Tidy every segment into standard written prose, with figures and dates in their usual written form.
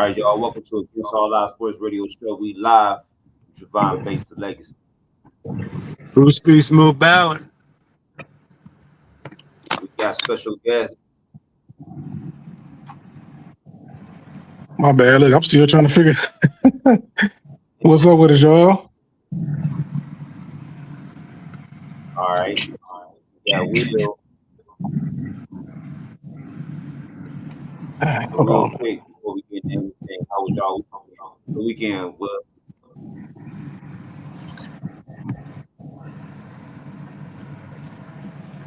All right, y'all. Welcome to Against All Live Sports Radio Show. We live. Javon Base the Legacy. Bruce B. Smooth Bowen. We got special guests. My bad. Look, I'm still trying to figure what's up with it, y'all. All right. Yeah, we will. Hold Real on. quick before we get into anything, how was y'all the weekend?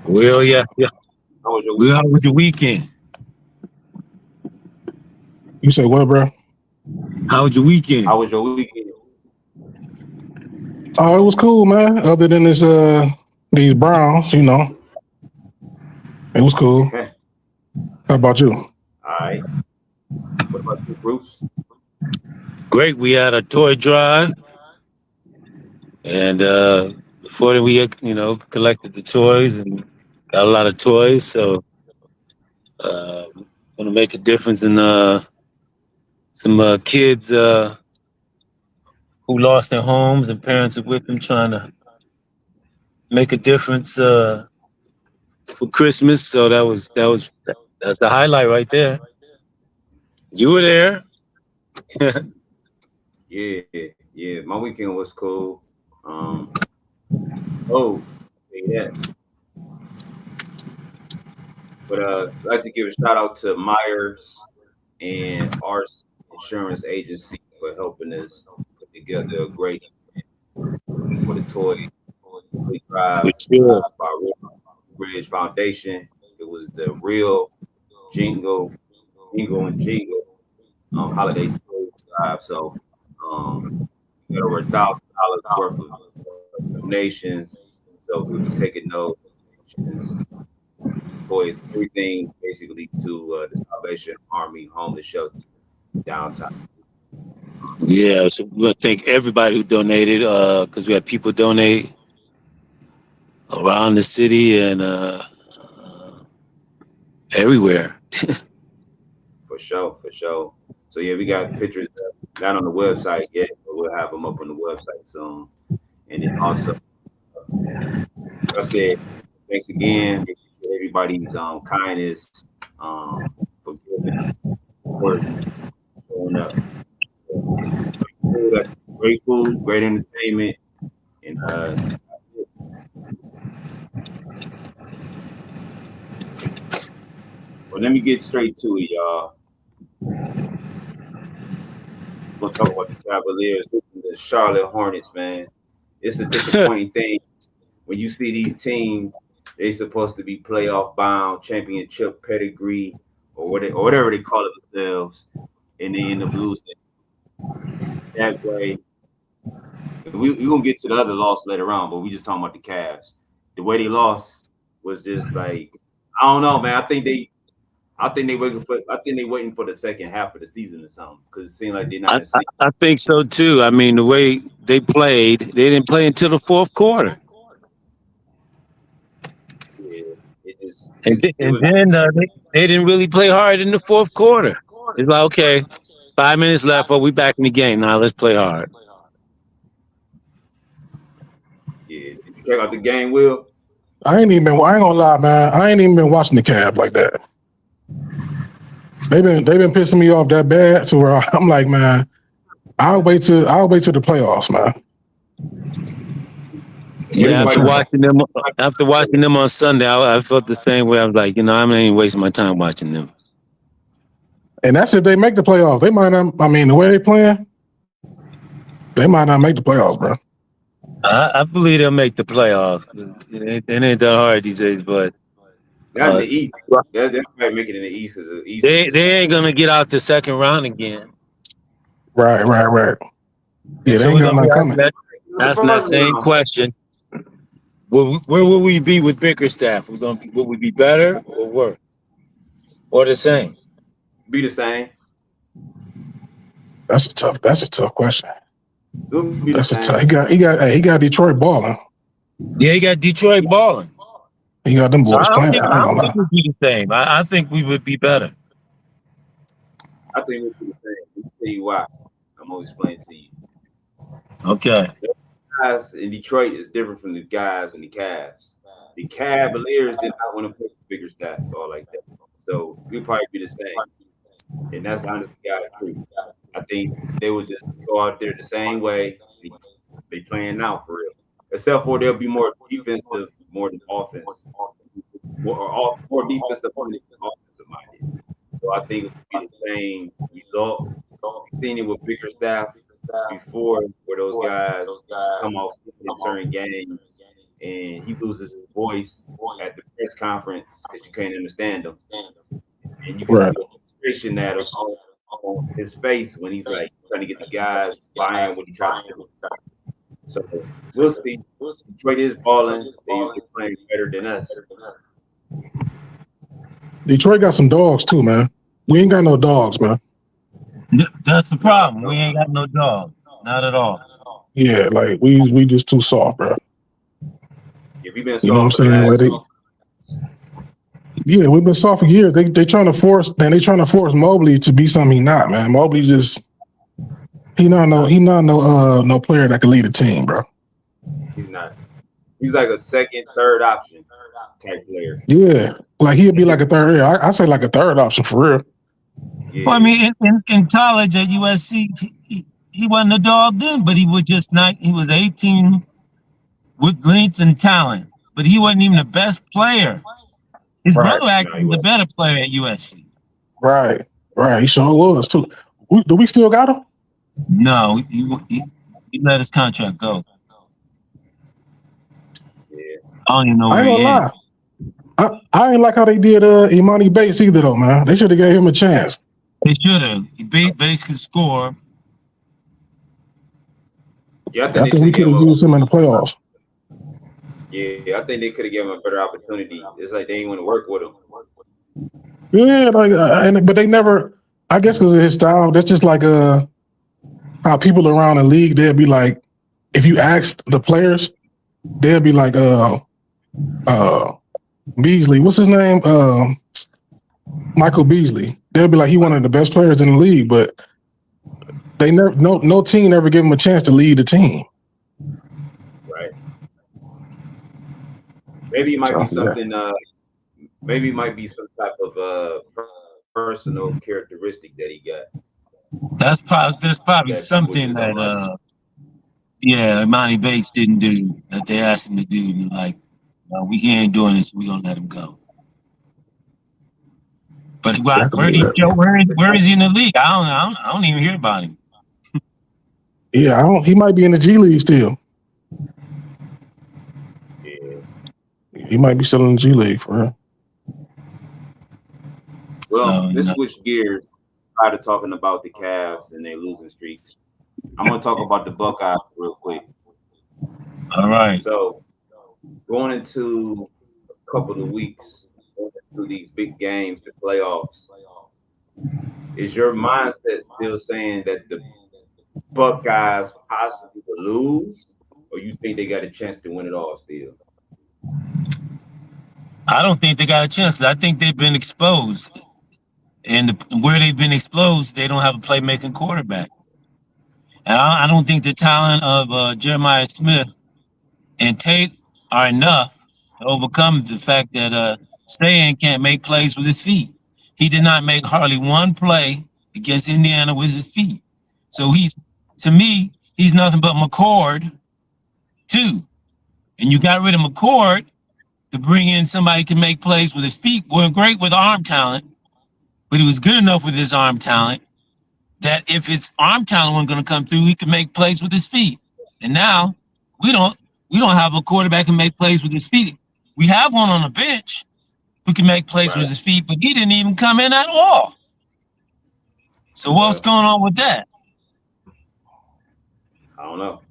Well, yeah. How was your Well, weekend? how was your weekend? You say what, bro? How was your weekend? How was your weekend? Oh, it was cool, man. Other than this, these Browns, you know, it was cool. How about you? All right. What about you, Bruce? Great. We had a toy drive, and before that, we collected the toys and got a lot of toys. So, going to make a difference in some kids who lost their homes and parents are with them, trying to make a difference for Christmas. So that's the highlight right there. You were there. Yeah. My weekend was cool. Yeah. But I'd like to give a shout out to Myers and our insurance agency for helping us put together a great event for the toy drive by Real Bridge Foundation. It was the real Jingle holiday toy drive. So we got over $1,000 worth of donations. So we'll be taking those donations, toys, everything basically to the Salvation Army homeless shelter downtown. Yeah, so we want to thank everybody who donated because we had people donate around the city and everywhere. For sure. So yeah, we got pictures not on the website yet, but we'll have them up on the website soon. And then also, like I said, thanks again for everybody's kindness, forgiveness, for showing up. Great food, great entertainment, and well, let me get straight to it, y'all. We'll talk about the Cavaliers, the Charlotte Hornets, man. It's a disappointing thing when you see these teams. They're supposed to be playoff bound, championship pedigree, or whatever they call it themselves, and they end up losing that way. We're gonna get to the other loss later on, but we just talking about the Cavs. The way they lost was just like, I don't know, man. I think they waiting for the second half of the season or something, because it seemed like they're not. I think so too. I mean, the way they played, they didn't play until the fourth quarter. Yeah, then they didn't really play hard in the fourth quarter. It's like, okay, 5 minutes left, but we back in the game now. Let's play hard. Yeah, did you check out the game, Will? I ain't gonna lie, man. I ain't even been watching the Cavs like that. They've been pissing me off that bad to where I'm like, man, I'll wait till the playoffs, man. Yeah, after watching them on Sunday, I felt the same way. I was like, I'm not even wasting my time watching them. And that's if they make the playoffs. They might not. I mean, the way they playing, they might not make the playoffs, bro. I believe they'll make the playoffs. It ain't that hard these days, but not in the East. They're probably making it in the East. They ain't gonna get out the second round again. Right. Yeah, so they ain't got nothing coming. That's that same question. Where will we be with Bickerstaff? Will we be better or worse? Or the same? Be the same. That's a tough question. That's a tough. He got Detroit balling. Yeah, he got Detroit balling. He got them boys playing. I don't think we'd be the same. I think we would be better. I think we'd be the same. tell you why. I'm gonna explain to you. Okay. Guys in Detroit is different from the guys in the Cavs. The Cavaliers did not want to put bigger staff all like that. So we'd probably be the same. And that's honestly God's truth. I think they would just go out there the same way they playing now for real. Except for they'll be more defensive more than offense. More defensive than offensive minded. So I think it would be the same result. We've seen it with bigger staff before where those guys come off in certain games and he loses his voice at the press conference because you can't understand him. And you can see the frustration that on his face when he's like trying to get the guys buying what he tries to do. So we'll see. Detroit is balling. They're playing better than us. Detroit got some dogs too, man. We ain't got no dogs, man. That's the problem. We ain't got no dogs. Not at all. Yeah, like we just too soft, bro. If you've been soft, you know what I'm saying? Like we've been soft for years. They trying to force, man. They trying to force Mobley to be something he's not, man. Mobley just he not no player that can lead a team, bro. He's not. He's like a second, third option type player. Yeah, like he'd be like a third. Yeah, I say like a third option for real. Yeah. Well, I mean, in college at USC, he wasn't a dog then, but he was just not. He was 18 with length and talent, but he wasn't even the best player. His brother actually was the better player at USC. Right. He sure was too. Do we still got him? No, he let his contract go. Yeah. I don't even know where he is. I ain't like how they did Imani Bates either, though, man. They should have gave him a chance. They should have. Bates could score. Yeah, I think we could have used him in the playoffs. Yeah, I think they could have given him a better opportunity. It's like they didn't want to work with him. Yeah, but they never. I guess because of his style, that's just like how people around the league, they'll be like, if you ask the players, they'll be like, Beasley, what's his name? Michael Beasley. They'll be like, he one of the best players in the league, but they never, no team ever give him a chance to lead the team. Right. Maybe it might be something. Maybe it might be some type of personal characteristic that he got. There's probably something that Imani Bates didn't do that they asked him to do. And like, no, he ain't doing this. We gonna let him go. But where is he in the league? I don't even hear about him. Yeah, he might be in the G League still. Yeah. He might be still in the G League for real. Well, let's switch gears. Tired of talking about the Cavs and their losing streaks. I'm gonna talk about the Buckeyes real quick. All right. So going into a couple of weeks, going through these big games, the playoffs, is your mindset still saying that the Buckeyes possibly will lose, or you think they got a chance to win it all still? I don't think they got a chance. I think they've been exposed. And where they've been exposed, they don't have a playmaking quarterback. And I don't think the talent of Jeremiah Smith and Tate are enough to overcome the fact that Sayan can't make plays with his feet. He did not make hardly one play against Indiana with his feet. So to me, he's nothing but McCord, too. And you got rid of McCord to bring in somebody who can make plays with his feet. We're great with arm talent, but he was good enough with his arm talent that if his arm talent wasn't going to come through, he could make plays with his feet. And now we don't have a quarterback who can make plays with his feet. We have one on the bench who can make plays with his feet, but he didn't even come in at all. So what's going on with that? I don't know.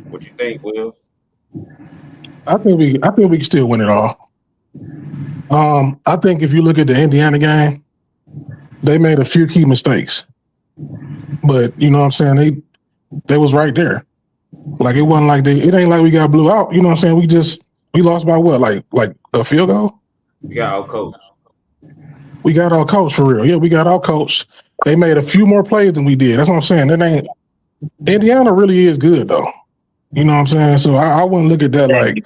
What you think, Will? I think we can still win it all. I think if you look at the Indiana game, they made a few key mistakes. But you know what I'm saying? They was right there. Like it wasn't like it ain't like we got blew out. You know what I'm saying? We lost by what? Like a field goal? We got out coached. We got out coached for real. Yeah, we got out coached. they made a few more plays than we did. That's what I'm saying. It ain't Indiana really is good though. You know what I'm saying? So I wouldn't look at that like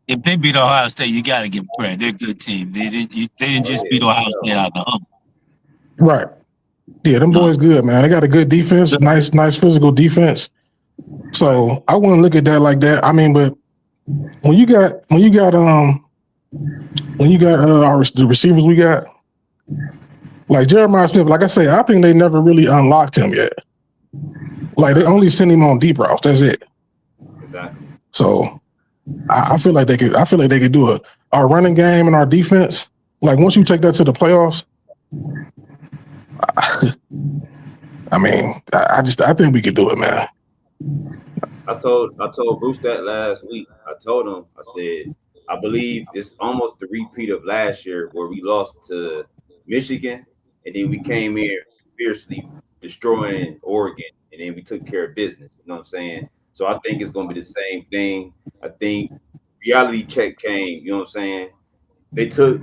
if they beat Ohio State, you got to give them credit. They're a good team. They didn't just beat Ohio State out of the hump. right. Yeah, them boys good, man. They got a good defense, nice physical defense. So I wouldn't look at that like that. I mean, but when you got the receivers we got, like Jeremiah Smith, like I say, I think they never really unlocked him yet. Like they only send him on deep routes. That's it. Exactly. So I feel like they could do it. Our running game and our defense, like once you take that to the playoffs, I mean, I think we could do it, man. I told Bruce that last week. I told him, I said, I believe it's almost the repeat of last year where we lost to Michigan, and then we came here fiercely destroying Oregon, and then we took care of business. You know what I'm saying? So I think it's going to be the same thing. I think reality check came. You know what I'm saying? They took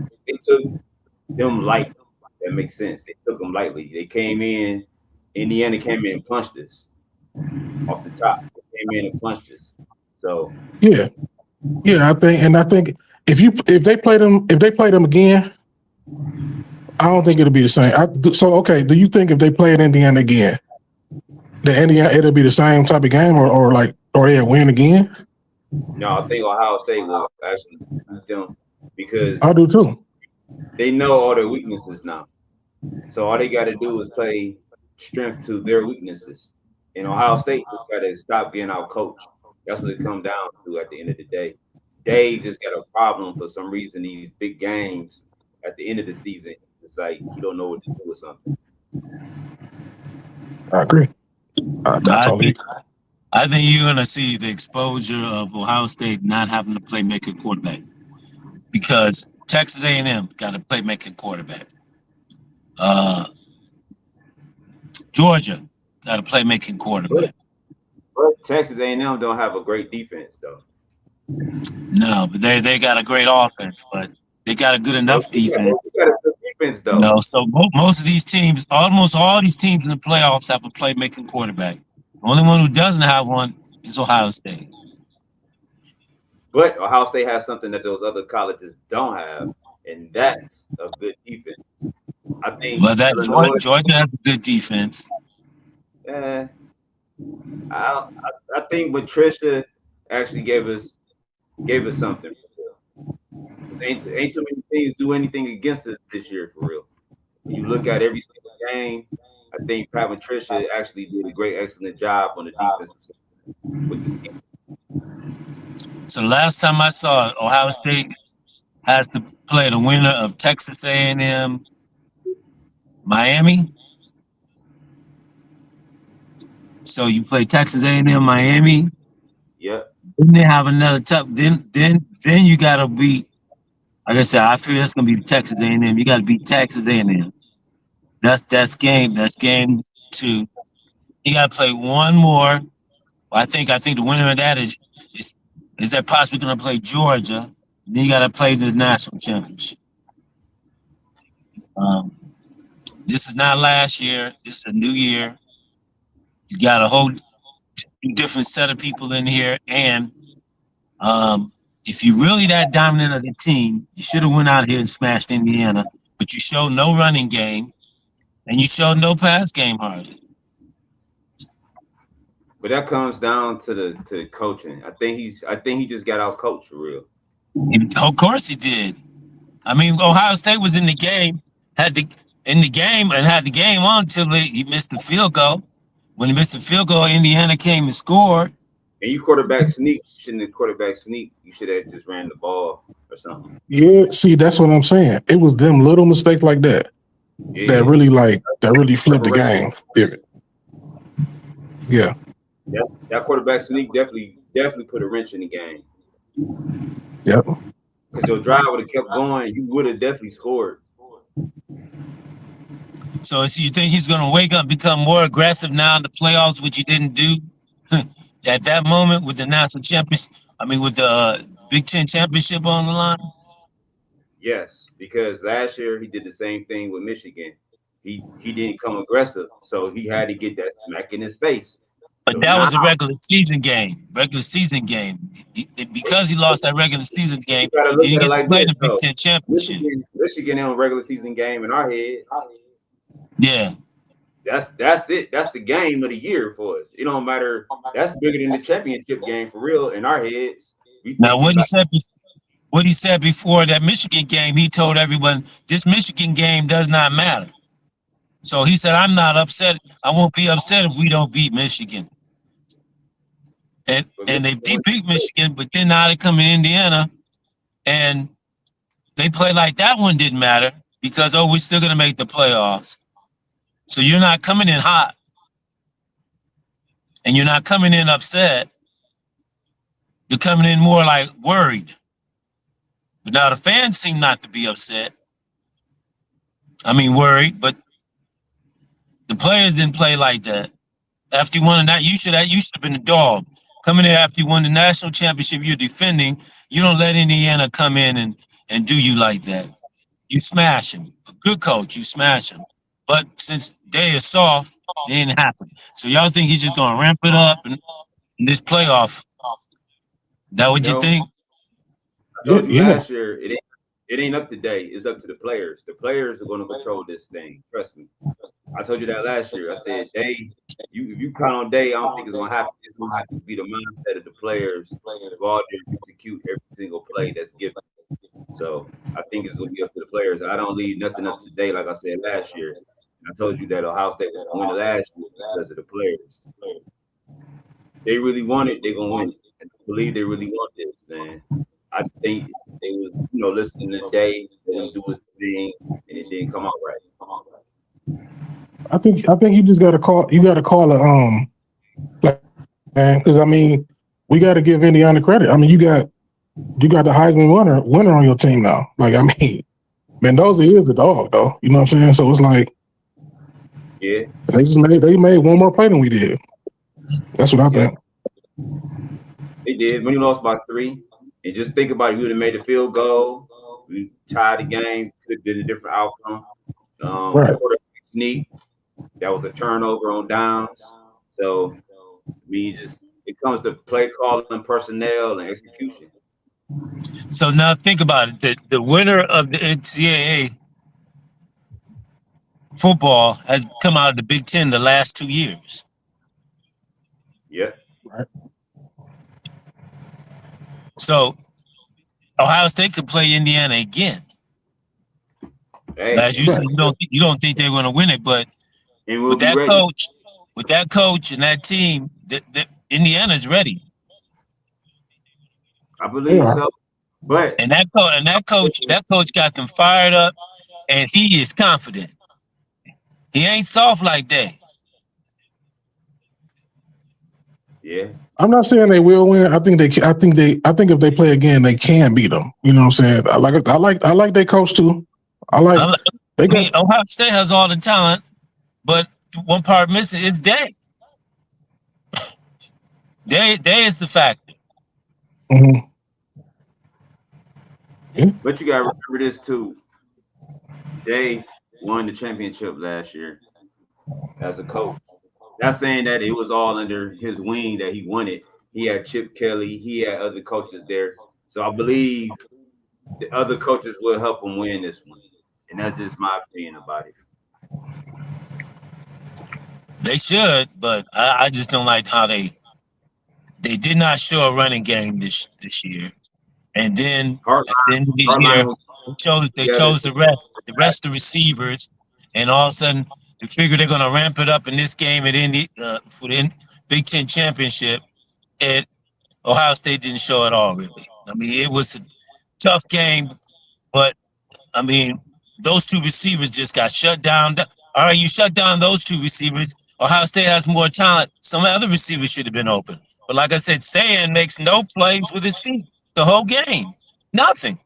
them lightly. That makes sense. They took them lightly. They came in. Indiana came in and punched us off the top. They came in and punched us. So yeah, I think if they play them again, I don't think it'll be the same. Okay, do you think if they play at Indiana again, that Indiana it'll be the same type of game, or they'll win again? No, I think Ohio State will actually beat them because I do too. They know all their weaknesses now. So all they got to do is play strength to their weaknesses. And Ohio State got to stop being out coached. That's what it comes down to at the end of the day. They just got a problem for some reason. These big games at the end of the season, it's like you don't know what to do with something. I agree. I think you're going to see the exposure of Ohio State not having a playmaker quarterback because Texas A&M got a playmaking quarterback. Georgia got a playmaking quarterback. But Texas A&M don't have a great defense, though. No, but they got a great offense, but they got a good enough defense. They got a good defense, though. No, so most of these teams, almost all these teams in the playoffs have a playmaking quarterback. The only one who doesn't have one is Ohio State. But Ohio State has something that those other colleges don't have, and that's a good defense. I think. Well, Georgia has a good defense. Yeah, I think Patricia actually gave us something. Ain't too many teams do anything against us this year for real. When you look at every single game, I think Pat Patricia actually did a excellent job on the defensive side with this team. So last time I saw it, Ohio State has to play the winner of Texas A&M, Miami. So you play Texas A&M, Miami. Yep. Then they have another tough. Then you gotta beat. Like I said, I feel that's gonna be Texas A&M. You gotta beat Texas A&M. That's game 2. You gotta play one more. I think the winner of that is that possibly gonna play Georgia. Then you gotta play the national championship. This is not last year. This is a new year. You got a whole different set of people in here, and if you're really that dominant of the team, you should have went out here and smashed Indiana. But you showed no running game, and you showed no pass game hardly. But that comes down to the coaching. I think he just got out coached for real. Of course he did. I mean, Ohio State was in the game, had the game on until he missed the field goal. When he missed the field goal, Indiana came and scored. And you quarterback sneak. You shouldn't have quarterback sneak. You should have just ran the ball or something. Yeah, see, that's what I'm saying. It was them little mistakes like that that really flipped the game. Yeah. That quarterback sneak definitely put a wrench in the game. Yep. Because your drive would have kept going, you would have definitely scored. So you think he's going to wake up, become more aggressive now in the playoffs, which he didn't do at that moment with the national championship? I mean, with the Big Ten championship on the line? Yes, because last year he did the same thing with Michigan. he didn't come aggressive, so he had to get that smack in his face. But So that now was a regular season game. Because he lost that regular season game, you gotta he look didn't at it get to like play this the Big though. Ten championship. Michigan in a regular season game in our heads. Yeah. That's it. That's the game of the year for us. It don't matter. That's bigger than the championship game for real in our heads. We Now, think it's like what he said before that Michigan game, he told everyone this Michigan game does not matter. So he said, "I'm not upset. I won't be upset if we don't beat Michigan." And they beat Michigan, but then now they come in Indiana and they play like that one didn't matter because we're still gonna make the playoffs. So you're not coming in hot, and you're not coming in upset. You're coming in more like worried. But now the fans seem not to be upset. I mean, worried, but the players didn't play like that. After you won that, you should have been a dog. Coming in after you won the national championship, you're defending. You don't let Indiana come in and do you like that. You smash them. A good coach, you smash them. But since they are soft, it ain't happen. So y'all think he's just gonna ramp it up in this playoff? That what you think? I told you last year, it ain't up to date. It's up to the players. The players are going to control this thing. Trust me. I told you that last year. I said, if you count on Day, I don't think it's going to happen. It's going to have to be the mindset of the players to go out there and execute every single play that's given. So I think it's going to be up to the players. I don't leave nothing up to date, like I said last year. I told you that Ohio State was going to win the last year because of the players. They really want it. They're going to win it. I believe they really want this, man. I think they was, listening to Day, let him do his thing, and it didn't come out right. I think you just got to call. You got to call it, man, because I mean, we got to give Indiana credit. I mean, you got the Heisman winner on your team now. Like, I mean, Mendoza is the dog, though. You know what I'm saying? So it's like, yeah, they made one more play than we did. That's what I think. They did. When you lost by 3. And just think about it, we would have made a field goal. We tied the game, could have been a different outcome. Right. Sneak. That was a turnover on downs. So it comes to play calling, personnel, and execution. So now think about it. The winner of the NCAA football has come out of the Big Ten the last 2 years. Yep. Right. So Ohio State could play Indiana again. Hey, as you said, you don't think they're going to win it, but with that coach and that team, Indiana's ready. I believe so. But that coach got them fired up, and he is confident. He ain't soft like that. Yeah. I'm not saying they will win. I think if they play again, they can beat them. You know what I'm saying? I like their coach too. Ohio State has all the talent, but one part missing is Day. Day is the factor. Mm-hmm. Yeah. But you gotta remember this too. Day won the championship last year as a coach. Not saying that it was all under his wing that he won it. He had Chip Kelly. He had other coaches there. So I believe the other coaches will help him win this one. And that's just my opinion about it. They should, but I just don't like how they did not show a running game this year. And then at the end of the year, they chose the rest of the receivers, and all of a sudden they figure they're going to ramp it up in this game at for the Big Ten championship. And Ohio State didn't show it all, really. I mean, it was a tough game, but I mean, those two receivers just got shut down. All right, you shut down those two receivers. Ohio State has more talent. Some other receivers should have been open. But like I said, Sayan makes no plays with his feet the whole game. Nothing.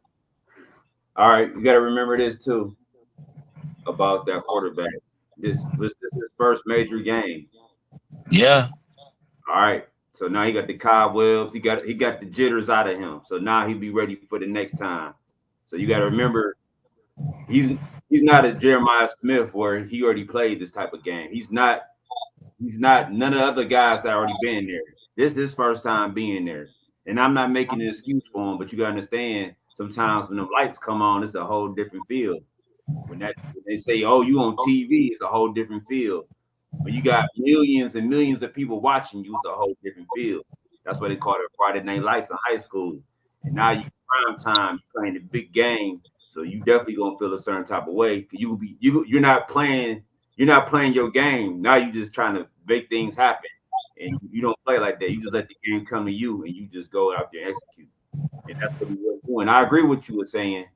All right, you got to remember this too about that quarterback. This is his first major game. Yeah. All right. So now he got the cobwebs. He got the jitters out of him. So now he'll be ready for the next time. So you got to remember He's not a Jeremiah Smith where he already played this type of game. He's not none of the other guys that already been there. This is his first time being there. And I'm not making an excuse for him, but you gotta understand sometimes when the lights come on, it's a whole different field. When they say, "Oh, you on TV," it's a whole different field. When you got millions and millions of people watching you, it's a whole different field. That's why they call it Friday Night Lights in high school. And now you prime time playing the big game, so you definitely gonna feel a certain type of way. You're not playing your game. Now you just trying to make things happen, and you don't play like that. You just let the game come to you, and you just go out there and execute. And that's what he was doing. I agree with what you were saying.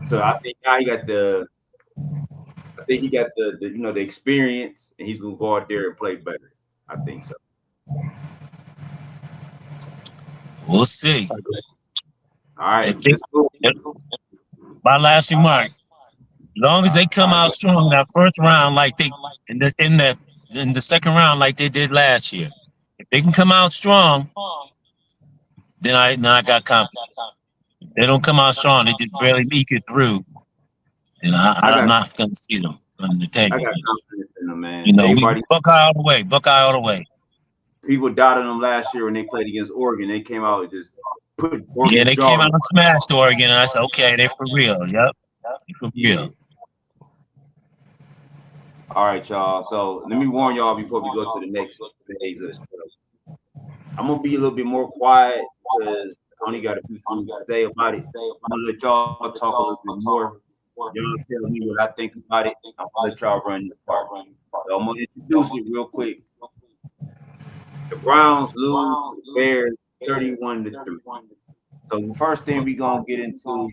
So I think now he got the the experience, and he's gonna go out there and play better. I think so. We'll see. All right. My last remark: as long as they come out strong in that first round, like they in the second round, like they did last year, if they can come out strong, then I got confidence. If they don't come out strong, they just barely eke it through. Then I'm not going to see them on the table. I got confidence in them, man. You know, we Buckeye all the way. Buckeye all the way. People doubted them last year when they played against Oregon. They came out and just put Oregon. Yeah, they came out and smashed Oregon, and I said, okay, they're for real. Yep, they're for real. All right, y'all. So let me warn y'all before we go to the next phase of the show. I'm gonna be a little bit more quiet because I only got a few things to say about it. I'm gonna let y'all talk a little bit more. Y'all tell me what I think about it. I'm gonna let y'all run the part. So I'm gonna introduce it real quick. The Browns lose the Bears 31-3. So the first thing we gonna get into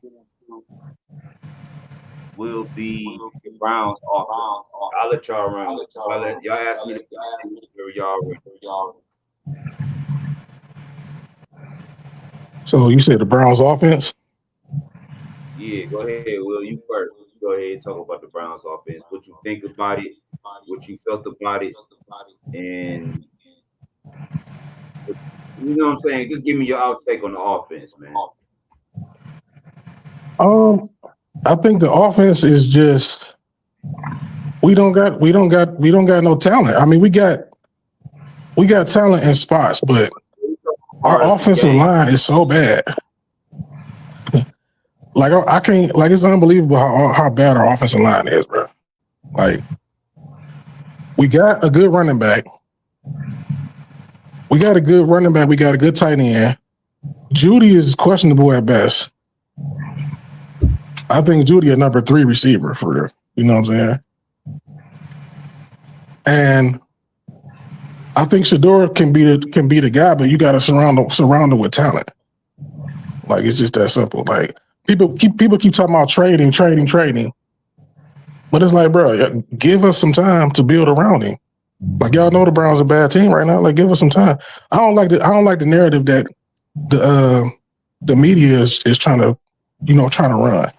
will be the Browns offense. I'll let y'all run. Y'all ask me to y'all. So you said the Browns offense? Yeah, go ahead, Will. You first. Go ahead and talk about the Browns offense. What you think about it, what you felt about it, and you know what I'm saying? Just give me your outtake on the offense, man. I think the offense is just we don't got no talent. I mean, we got talent in spots, but our offensive line is so bad. Like I can't, like it's unbelievable how bad our offensive line is, bro. Like we got a good running back. We got a good tight end. Judy is questionable at best. I think Judy a number 3 receiver for real. You know what I'm saying? And I think Shedeur can be the guy, but you got to surround him with talent. Like it's just that simple. Like people keep talking about trading, but it's like, bro, give us some time to build around him. Like y'all know the Browns are a bad team right now. Like give us some time. I don't like the narrative that the media is trying to run.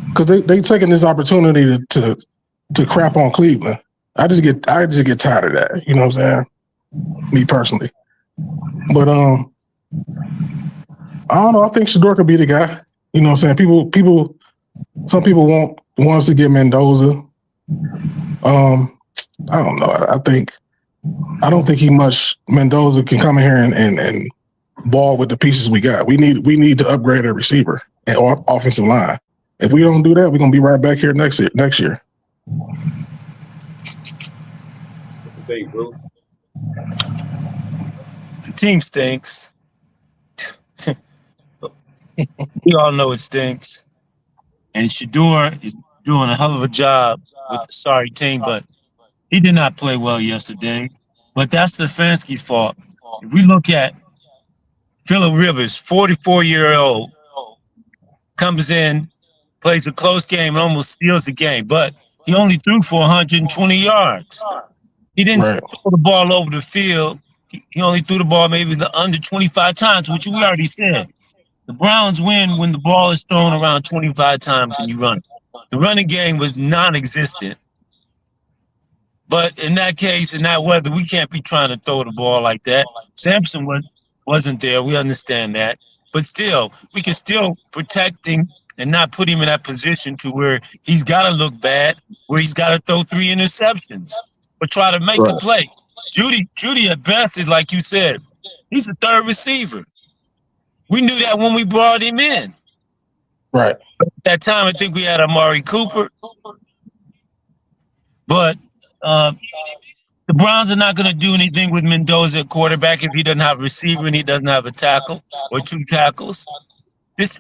Because they taking this opportunity to crap on Cleveland. I just get tired of that. You know what I'm saying? Me personally. But I don't know. I think Shedeur could be the guy. You know what I'm saying? Some people want us to get Mendoza. I don't know. I don't think Mendoza can come in here and ball with the pieces we got. We need to upgrade our receiver and offensive line. If we don't do that, we're gonna be right back here next year. What you think, bro? The team stinks. We all know it stinks. And Shedeur is doing a hell of a job with the sorry team, but he did not play well yesterday. But that's Stefanski's fault. If we look at Phillip Rivers, 44-year-old, comes in, plays a close game, and almost steals the game, but he only threw for 120 yards. He didn't throw the ball over the field. He only threw the ball maybe under 25 times, which we already said. The Browns win when the ball is thrown around 25 times and you run it. The running game was non-existent. But in that case, in that weather, we can't be trying to throw the ball like that. Sampson wasn't there. We understand that. But still, we can still protect him and not put him in that position to where he's got to look bad, where he's got to throw 3 interceptions, but try to make a Right. play. Judy at best is like you said, he's a third receiver. We knew that when we brought him in. Right. At that time, I think we had Amari Cooper, but the Browns are not going to do anything with Mendoza at quarterback if he doesn't have a receiver and he doesn't have a tackle or 2 tackles.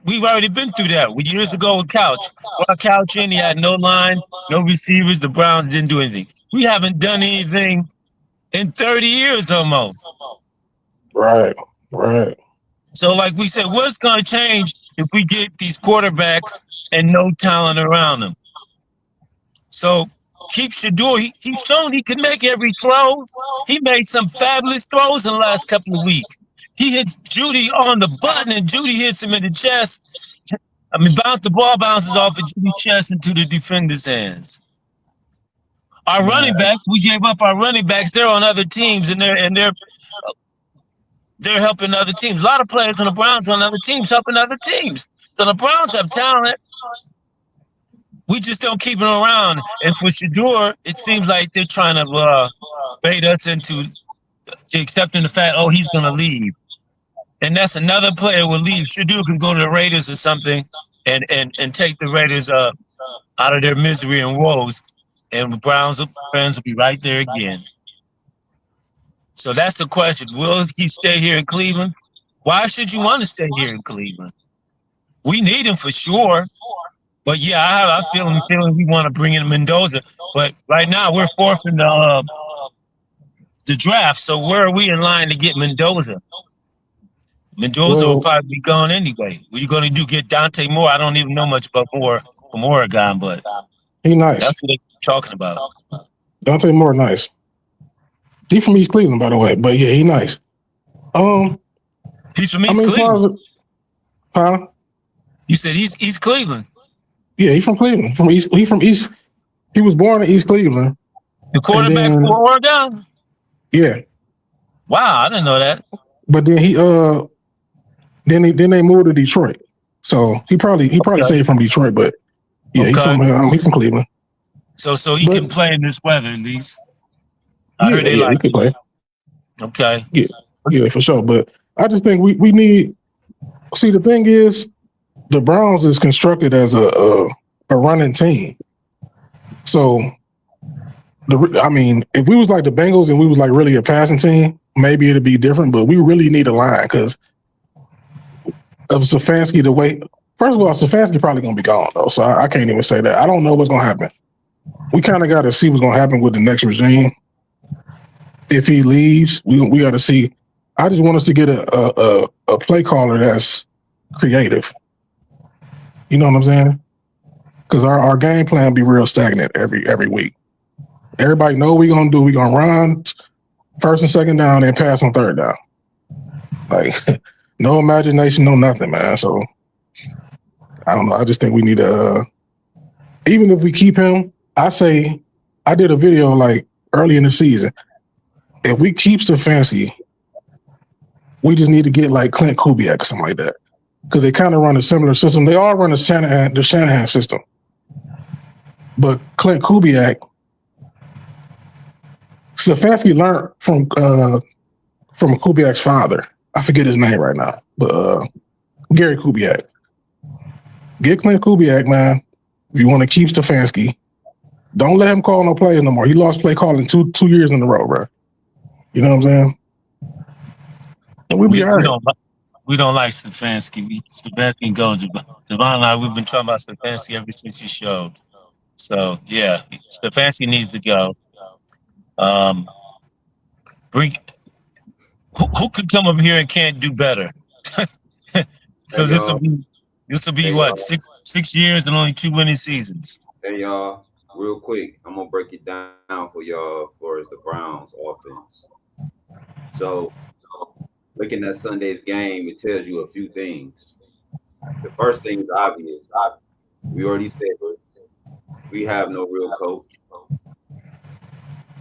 We've already been through that. Years ago with Couch. Brought Couch in, he had no line, no receivers. The Browns didn't do anything. We haven't done anything in 30 years almost. Right. Right. So like we said, what's going to change if we get these quarterbacks and no talent around them? So keep Shador. He's shown he can make every throw. He made some fabulous throws in the last couple of weeks. He hits Judy on the button, and Judy hits him in the chest. I mean, the ball bounces off of Judy's chest into the defender's hands. Our running backs, we gave up our running backs. They're on other teams, and they're helping other teams. A lot of players on the Browns on other teams helping other teams. So the Browns have talent. We just don't keep them around. And for Shador, it seems like they're trying to bait us into accepting the fact, oh, he's going to leave. And that's another player will leave. Shador can go to the Raiders or something and take the Raiders out of their misery and woes. And the Browns fans will be right there again. So that's the question. Will he stay here in Cleveland? Why should you want to stay here in Cleveland? We need him for sure. But yeah, I have a feeling we want to bring in Mendoza. But right now we're fourth in the draft. So where are we in line to get Mendoza? Mendoza will probably be gone anyway. What are you going to do? Get Dante Moore? I don't even know much about Moore from Oregon, but he nice. That's what they're talking about. Dante Moore nice. He from East Cleveland, by the way. But yeah, he nice. He's from East Cleveland. Huh? You said he's East Cleveland. Yeah, he's from Cleveland. He from East. He was born in East Cleveland. The quarterback for Oregon. Yeah. Wow, I didn't know that. But then then they moved to Detroit. So he probably saved from Detroit, but yeah, he's from Cleveland. So he can play in this weather at least. I heard they he can play. Okay. Yeah, for sure. But I just think we need. See, the thing is, the Browns is constructed as a running team. So, if we was like the Bengals and we was like really a passing team, maybe it'd be different. But we really need a line because of Stefanski. First of all, Stefanski probably gonna be gone though, so I can't even say that. I don't know what's gonna happen. We kind of got to see what's gonna happen with the next regime. If he leaves, we got to see. I just want us to get a play caller that's creative. You know what I'm saying? Because our game plan be real stagnant every week. Everybody know what we gonna do. We gonna run first and second down and pass on third down. Like no imagination, no nothing, man. So I don't know. I just think we need to. Even if we keep him, I did a video like early in the season. If we keep Stefanski, we just need to get like Clint Kubiak or something like that. Because they kind of run a similar system. They all run the Shanahan system. But Clint Kubiak, Stefanski learned from Kubiak's father. I forget his name right now, but Gary Kubiak. Get Clint Kubiak, man. If you want to keep Stefanski, don't let him call no plays no more. He lost play calling two years in a row, bro. You know what I'm saying? And we'll be all right. We don't like Stefanski. Stefanski goes. Javon and I, we've been talking about Stefanski ever since he showed. So yeah, Stefanski needs to go. Who could come up here and can't do better? So this will be what 6 years and only 2 winning seasons. Hey y'all, real quick, I'm gonna break it down for y'all for the Browns offense. So looking at Sunday's game, it tells you a few things. The first thing is obvious. We already said it. We have no real coach.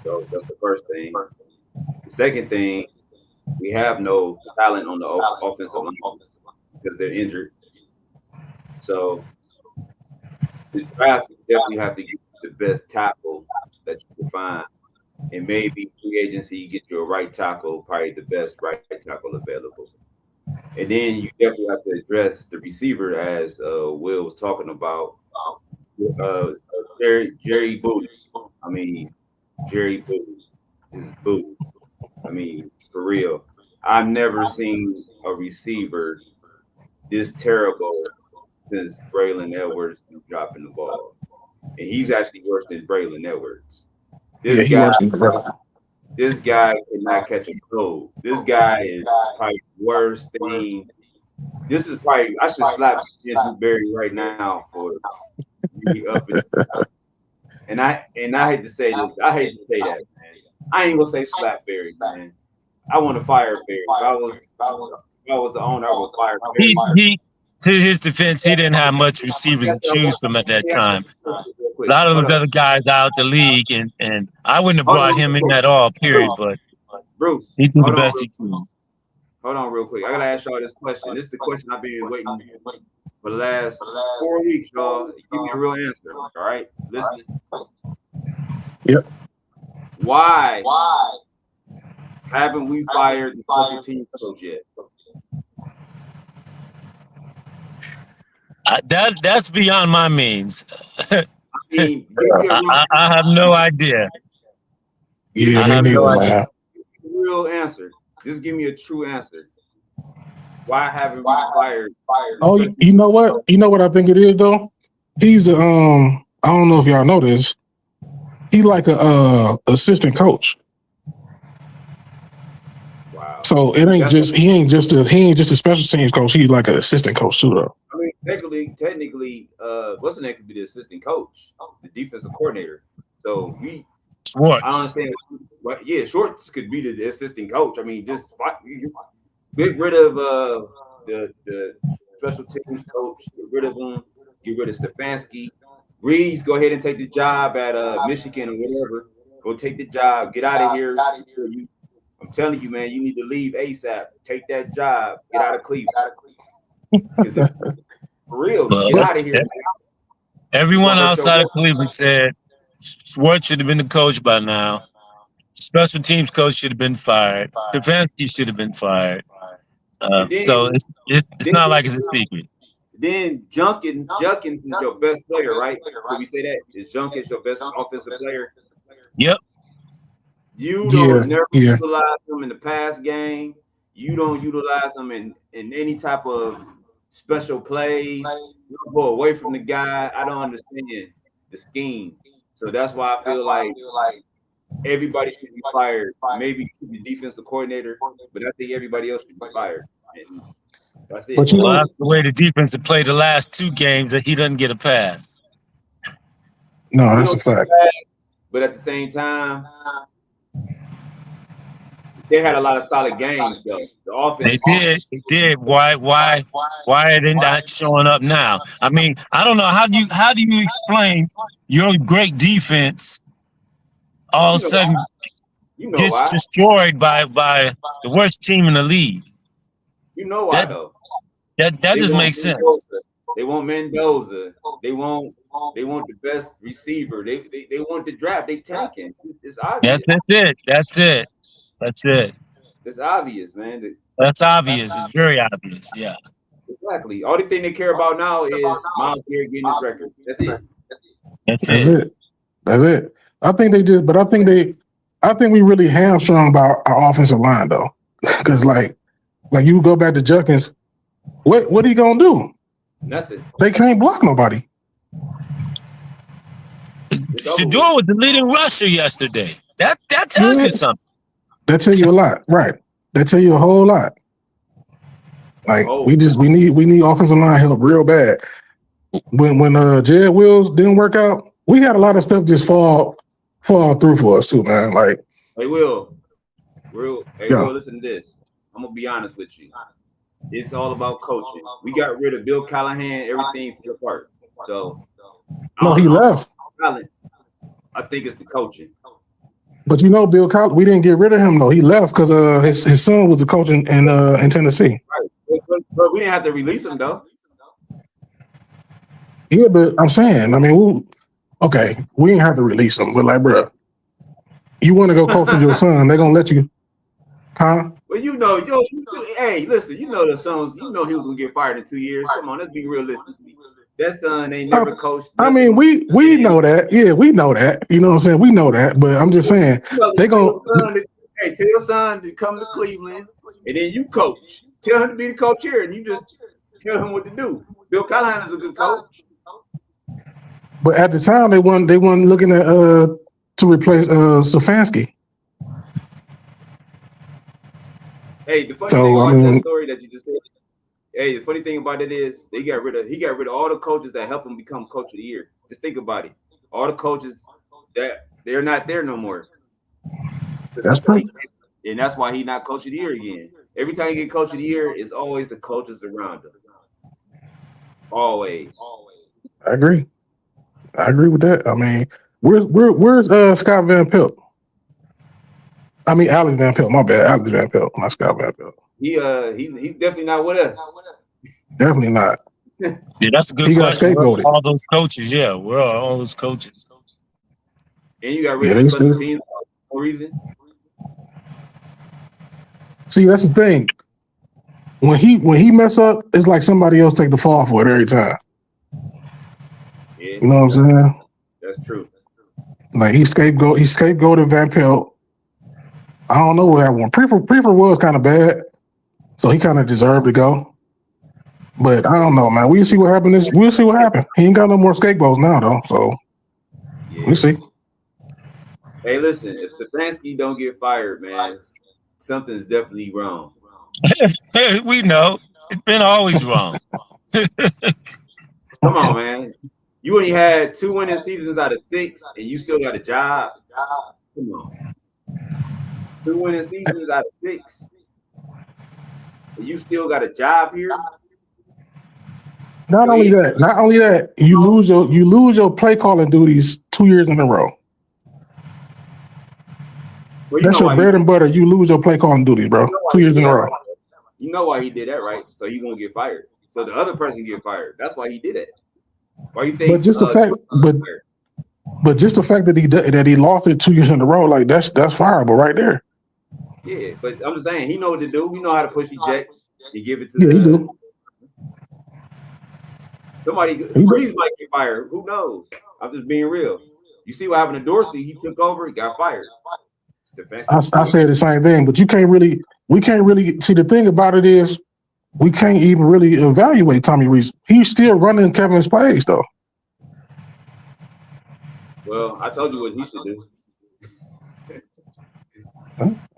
So that's the first thing. The second thing, we have no talent on the offensive line because they're injured. So the draft, you definitely have to get the best tackle that you can find. And maybe free agency, you get you a right tackle, probably the best right tackle available. And then you definitely have to address the receiver, as Will was talking about. Jerry Booty. I mean, Jerry Booty is Booty. I mean, for real. I've never seen a receiver this terrible since Braylon Edwards dropping the ball. And he's actually worse than Braylon Edwards. Yeah, he was incredible. This guy cannot catch a cold. This guy is probably worse thing. This is probably I should slap Andrew Berry right now for me up and I hate to say this. I hate to say that, man. I ain't gonna say slap Berry, man. I want to fire Berry. If I was the owner, I would fire Berry. To his defense, he didn't have much receivers to choose from at that time. A lot of those other guys out the league, and I wouldn't have brought him in at all, period. But Bruce, he did the best he could. Hold on real quick. I gotta ask y'all this question. This is the question I've been waiting for the last 4 weeks, y'all. Give me a real answer. All right? Listen. Yep. Why haven't we fired the special team coach yet? That's beyond my means. I mean, I have no idea. Yeah, me neither, man. Real answer. Just give me a true answer. Why haven't we fired? Oh, you know what? You know what I think it is though. He's I don't know if y'all know this. He's like a assistant coach. Wow. So it ain't just he ain't just a special teams coach. He's like an assistant coach too, though. I mean, technically, what's the name could be the assistant coach, the defensive coordinator. So Schwartz. I understand. Yeah, Schwartz could be the assistant coach. I mean, just get rid of the special teams coach. Get rid of him. Get rid of Stefanski. Reeves, go ahead and take the job at Michigan or whatever. Go take the job. Get out of here. I'm telling you, man, you need to leave ASAP. Take that job. Get out of Cleveland. For real, get out of here. Everyone outside of Cleveland said Schwartz should have been the coach by now. Special teams coach should have been fired. Stefanski should have been fired. So it's not like it's a secret. Then Junkins is your best player, right? Can we say that? Is Junkins your best offensive player? Yep. You don't never utilize him in the pass game. You don't utilize him in any type of special plays. You go away from the guy. I don't understand the scheme. So that's why I feel like everybody should be fired. Maybe the defensive coordinator, but I think everybody else should be fired. And that's it. But that's the way the defense have played the last 2 games that he doesn't get a pass. No, that's a fact. But at the same time, they had a lot of solid games, though. The offense. They did. Why are they not showing up now? I mean, I don't know. How do you explain your great defense all of a sudden gets destroyed by the worst team in the league? You know why, though? That just makes sense. They want Mendoza. They want the best receiver. They want the draft. They tanking. It's obvious. That's it. It's obvious, man. That's obvious. It's very obvious. Yeah. Exactly. All the thing they care about now is Myles Garrett getting his record. That's it. That's it. I think they did, but I think we really hamstrung about our offensive line though, because like you go back to Junkins, what are you gonna do? Nothing. They can't block nobody. Shedeur was the leading rusher yesterday. That tells you something. That tell you a lot, right? That tell you a whole lot. Like we need offensive line help real bad. When Jed Wills didn't work out, we had a lot of stuff just fall through for us too, man. Like, hey, Will, listen to this. I'm gonna be honest with you. It's all about coaching. We got rid of Bill Callahan. Everything fell apart. So no, he left. I think it's the coaching. But Bill Callahan, we didn't get rid of him though. He left because his son was the coach in Tennessee. Right. But we didn't have to release him though. Yeah, but I'm saying, I mean, we ain't have to release him, but like, bro, you want to go coach with your son? They're gonna let you, huh? Well, hey, listen, the sons, he was gonna get fired in 2 years. Come on, let's be realistic. That son ain't never coached. I mean, we know that. Yeah, we know that. You know what I'm saying? We know that. But I'm just saying, they gonna tell your son to come to Cleveland, and then you coach. Tell him to be the coach here, and you just tell him what to do. Bill Callahan is a good coach. But at the time, they weren't looking at to replace Stefanski. Hey, the funny thing about that story that you just said. Hey, the funny thing about it is he got rid of all the coaches that helped him become coach of the year. Just think about it. All the coaches that they're not there no more. So that's true. And that's why he's not coach of the year again. Every time you get coach of the year, it's always the coaches around him. Always. I agree with that. I mean, where's Scott Van Pelt? I mean, Alex Van Pelt. My bad, Alex Van Pelt, not Scott Van Pelt. He's definitely not with us. Definitely not. Yeah, that's a good question. All those coaches, yeah, where are all those coaches? And you got rid of special teams for no reason. See, that's the thing. When he mess up, it's like somebody else take the fall for it every time. Yeah, you know what I'm saying? That's true. Like he scapegoated Van Pelt. I don't know what happened. Prefer was kind of bad, so he kind of deserved to go. But I don't know, man. We'll see what happens. We'll see what happens. He ain't got no more scapegoats now, though. So we'll see. Hey, listen. If Stefanski don't get fired, man, something's definitely wrong. We know it's been always wrong. Come on, man. You only had 2 winning seasons out of 6, and you still got a job. Come on. 2 winning seasons out of 6. And you still got a job here. Not only that, you lose your play calling duties 2 years in a row. Well, that's your bread and butter. You lose your play calling duties, bro. 2 years in a row. You know why he did that, right? So he's gonna get fired. So the other person get fired. That's why he did it. Why you think? But just the fact that he lost it 2 years in a row, like that's fireable right there. Yeah, but I'm just saying he know what to do. We know how to push eject. You give it to he do. Somebody, Breeze might get fired. Who knows? I'm just being real. You see what happened to Dorsey? He took over. He got fired. I said the same thing, but we can't really see. The thing about it is, we can't even really evaluate Tommy Rees. He's still running Kevin's plays, though. Well, I told you what he should do.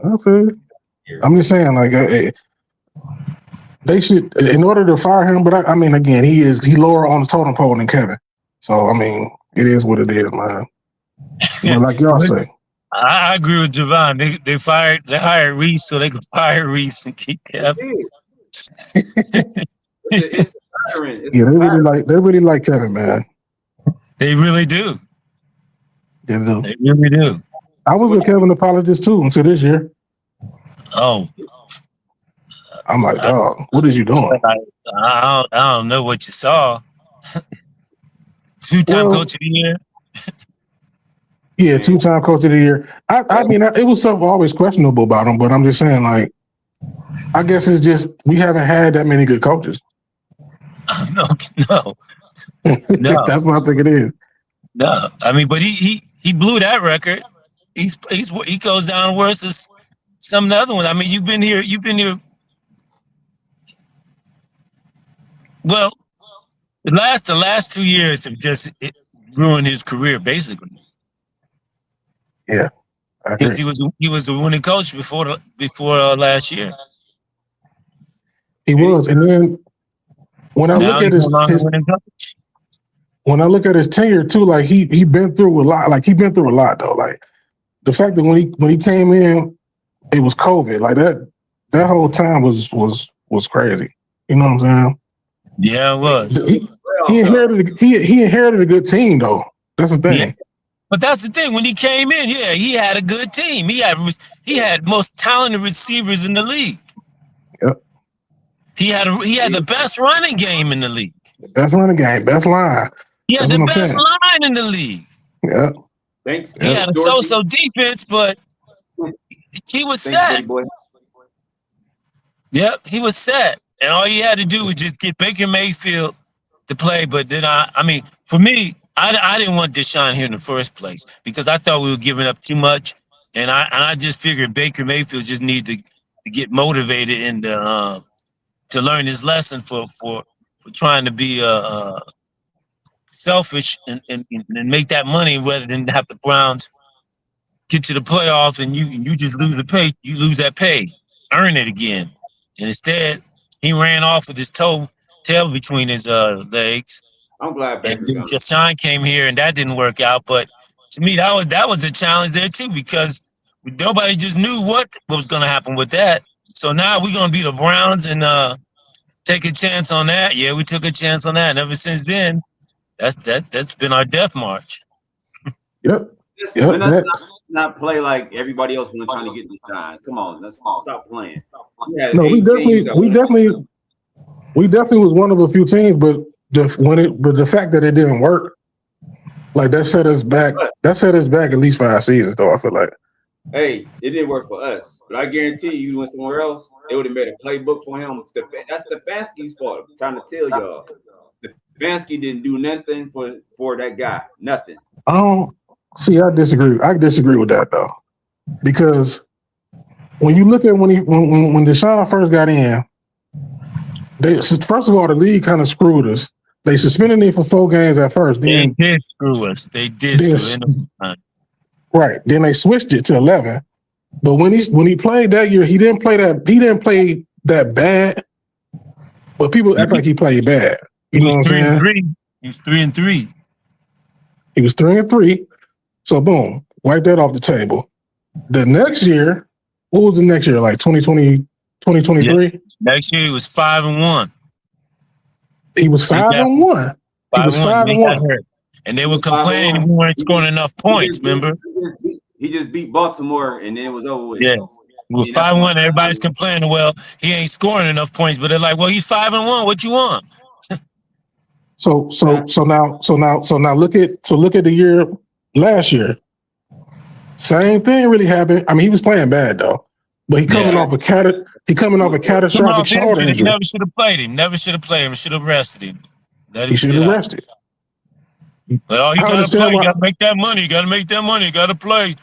Okay. I'm just saying, like, they should, in order to fire him. But I mean, again, he lower on the totem pole than Kevin. So I mean, it is what it is, man. But like y'all say. I agree with Javon. They hired Reese so they could fire Reese and keep Kevin. It's yeah, they really like Kevin, man. They really do. They do. They really do. I was a Kevin apologist too until this year. Oh. I'm like, dog, what is you doing? I don't know what you saw. 2-time coach of the year. Yeah, 2-time coach of the year. I mean, it was stuff always questionable about him, but I'm just saying, like, I guess it's just we haven't had that many good coaches. No. That's what I think it is. No, I mean, but he blew that record. He goes down worse as some of the other ones. I mean, you've been here. Well, the last 2 years have just ruined his career, basically. Yeah, because he was the winning coach before last year. He was, and then when I look at his tenure too, like he been through a lot. Like he been through a lot though. Like the fact that when he came in, it was COVID. Like that whole time was crazy. You know what I'm saying? Yeah, it was. He inherited a good team though. That's the thing. Yeah. But that's the thing. When he came in, yeah, he had a good team. He had most talented receivers in the league. Yep. He had the best running game in the league. Best running game, best line. He had That's the what I'm best saying. line in the league. Yeah. Thanks. He had a Dorsey. so-so defense, but he was Thanks, buddy set. boy. Yep, he was set. And all he had to do was just get Baker Mayfield to play. But then, I mean, for me, I didn't want Deshaun here in the first place because I thought we were giving up too much. And I just figured Baker Mayfield just needed to get motivated and to learn his lesson for trying to be selfish and make that money rather than have the Browns get to the playoffs and you just lose the pay. You lose that pay, earn it again. And instead, he ran off with his tail between his legs. I'm glad And Baker's then gone. Deshaun came here, and that didn't work out. But to me, that was a challenge there too because nobody just knew what was going to happen with that. So now we're going to be the Browns and take a chance on that. Yeah, we took a chance on that, and ever since then, that's been our death march. Yep. But let's not play like everybody else when trying to get Deshaun. Come on, let's stop playing. No, we definitely was one of a few teams, but the fact that it didn't work, like that set us back. That set us back at least 5 seasons, though. I feel like. Hey, it didn't work for us, but I guarantee you went somewhere else, they would have made a playbook for him. That's Stefanski's fault. I'm trying to tell y'all, Stefanski didn't do nothing for that guy. Nothing. I disagree. I disagree with that though, because when you look at when Deshaun first got in, first of all the league kind of screwed us. They suspended him for 4 games at first. Then they did screw us. They did screw us. Right. Then they switched it to 11. But when he played that year, he didn't play that bad. But people act like he played bad. You know what I'm saying? He was 3-3. He was 3-3. So boom, wipe that off the table. The next year, what was the next year? Like 2020, 2023? Yeah. Next year he was 5-1. He was 5-1. He was 5-1. And they were complaining we weren't scoring enough points, remember? He just beat Baltimore and then it was over with. Yeah. He was 5-1. Everybody's complaining, well, he ain't scoring enough points, but they're like, well, he's 5-1. What you want? So now look at the year last year. Same thing really happened. I mean, he was playing bad though, but he coming off a catastrophic shoulder injury. He never should have played him. Never should have played him. Should have rested him. He should have rested. But all you gotta play, you gotta make that money. You gotta make that money. You gotta play.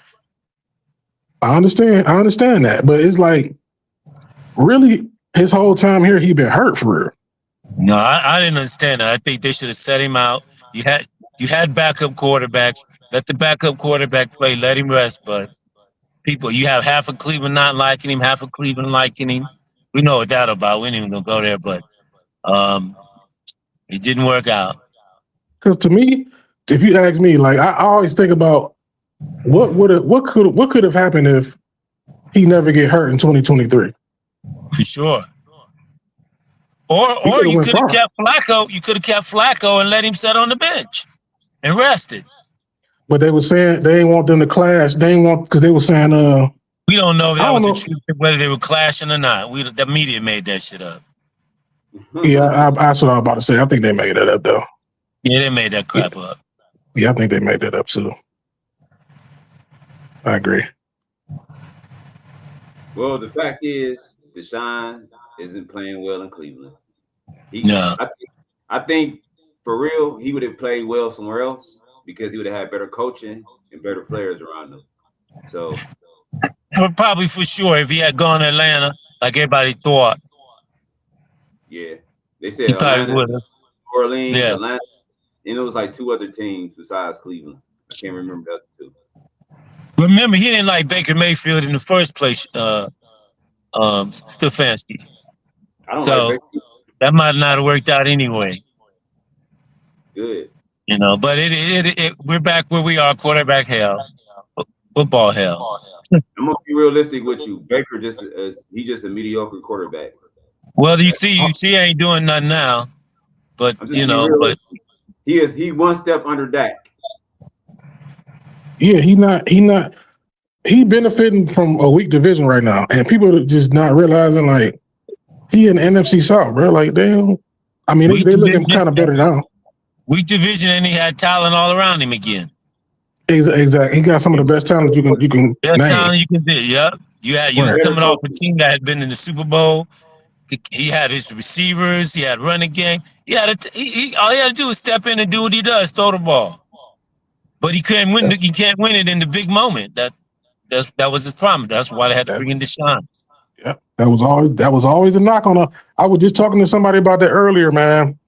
I understand that, but it's like really his whole time here he been hurt for real. No, I didn't understand that. I think they should have set him out. You had backup quarterbacks. Let the backup quarterback play. Let him rest. But people, you have half of Cleveland not liking him, half of Cleveland liking him. We know what that's about. We ain't even gonna go there, but it didn't work out. Because to me, if you ask me, like I always think about what could have happened if he never get hurt in 2023. For sure. Or you could have kept Flacco. You could have kept Flacco and let him sit on the bench and rested. But they were saying they didn't want them to clash. They didn't want because they were saying we don't know if that was the truth, whether they were clashing or not. The media made that shit up. Yeah, that's what I was about to say. I think they made that up though. Yeah, they made that crap up. Yeah, I think they made that up too. I agree. Well, the fact is, Deshaun isn't playing well in Cleveland. I think for real, he would have played well somewhere else because he would have had better coaching and better players around him. So, probably for sure, if he had gone to Atlanta like everybody thought. Yeah, they said Atlanta, New Orleans, Atlanta, and it was like 2 other teams besides Cleveland. I can't remember the other 2. Remember, he didn't like Baker Mayfield in the first place, Stefanski. So that might not have worked out anyway. Good. You know, but we're back where we are, quarterback hell, football hell. I'm gonna be realistic with you. Baker he's just a mediocre quarterback. Well, you see, he ain't doing nothing now, but but he one step under Dak. Yeah, he benefiting from a weak division right now, and people are just not realizing like he in the NFC South, bro. Like damn, I mean, Weak they looking division, kind of better now. weak division, and he had talent all around him again. Exactly. He got some of the best talent you can Best name. talent you can do. Yep. You was Right. coming off a team that had been in the Super Bowl. He had his receivers. He had running game. He had all he had to do was step in and do what he does, throw the ball. But he couldn't win. He can't win it in the big moment. That was his problem. That's why they had to bring in Deshaun. Yeah, that was always a knock on her. I was just talking to somebody about that earlier, man.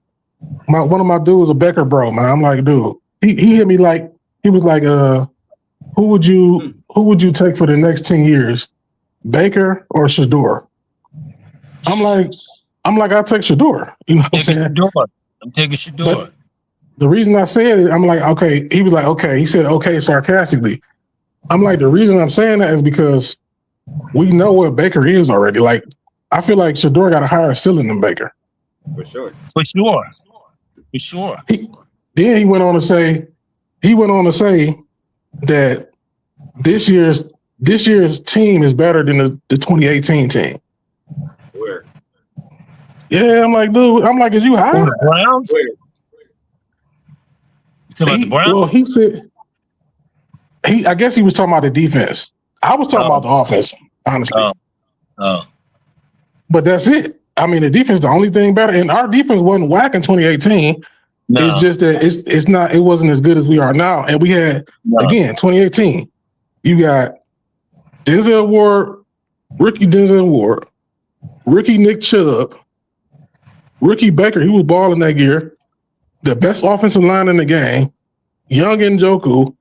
One of my dudes, a Becker bro, man. I'm like, dude, he hit me like he was like, who would you take for the next 10 years, Baker or Shador? I'm like, I'll take Shador. You know what I'm saying? I'm taking Shador. But the reason I said it, I'm like, okay. He was like, okay. He said, okay, sarcastically. I'm like, the reason I'm saying that is because we know what Baker is already. Like, I feel like Shador got a higher ceiling than Baker. For sure. Then he went on to say that this year's team is better than the 2018 team. Where? Yeah, I'm like, dude. I'm like, is you high? The Browns? Where? You talking about the Browns? Well, he said I guess he was talking about the defense. I was talking about the offense, honestly. Oh. But that's it. I mean, the defense, the only thing better, and our defense wasn't whack in 2018. No. It's just that it wasn't as good as we are now. And we had again 2018. You got Denzel Ward, rookie Denzel Ward, rookie Nick Chubb, rookie Baker. He was balling that year. The best offensive line in the game. Young Njoku,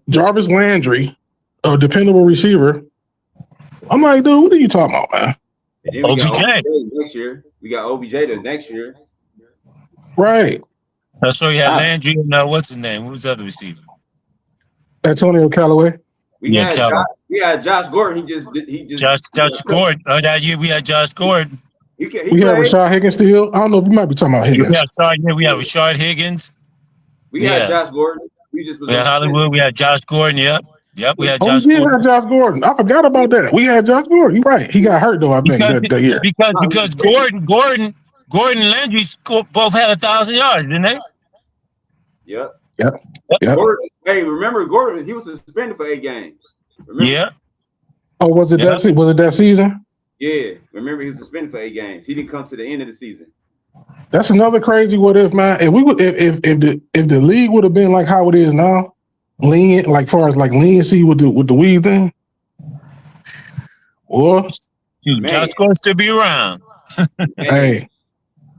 Jarvis Landry, a dependable receiver. I'm like, dude, what are you talking about, man? And then we got OBJ. next year. We got OBJ the next year. Right. That's why you had Landry and what's his name? What was the other receiver? Antonio Callaway. We had Josh Gordon. He just Josh Gordon. That year we had Josh Gordon. He We had Rashad Higgins still. I don't know if you might be talking about Higgins. We had Rashard Higgins. We had Josh Gordon. We had Hollywood. We had Josh Gordon. Yep. We had Josh Gordon. Had Josh Gordon. I forgot about that. We had Josh Gordon. You're right. He got hurt though. I think that year because Gordon and Landry both had 1,000 yards, didn't they? Yep. Gordon, remember Gordon? He was suspended for 8 games. Remember? Yeah. Oh, was it that? Was it that season? Yeah. Remember, he was suspended for 8 games. He didn't come to the end of the season. That's another crazy what if, man. If the league would have been like how it is now, lenient, like far as like leniency with the weed thing, or Josh Gordon still be around. Hey,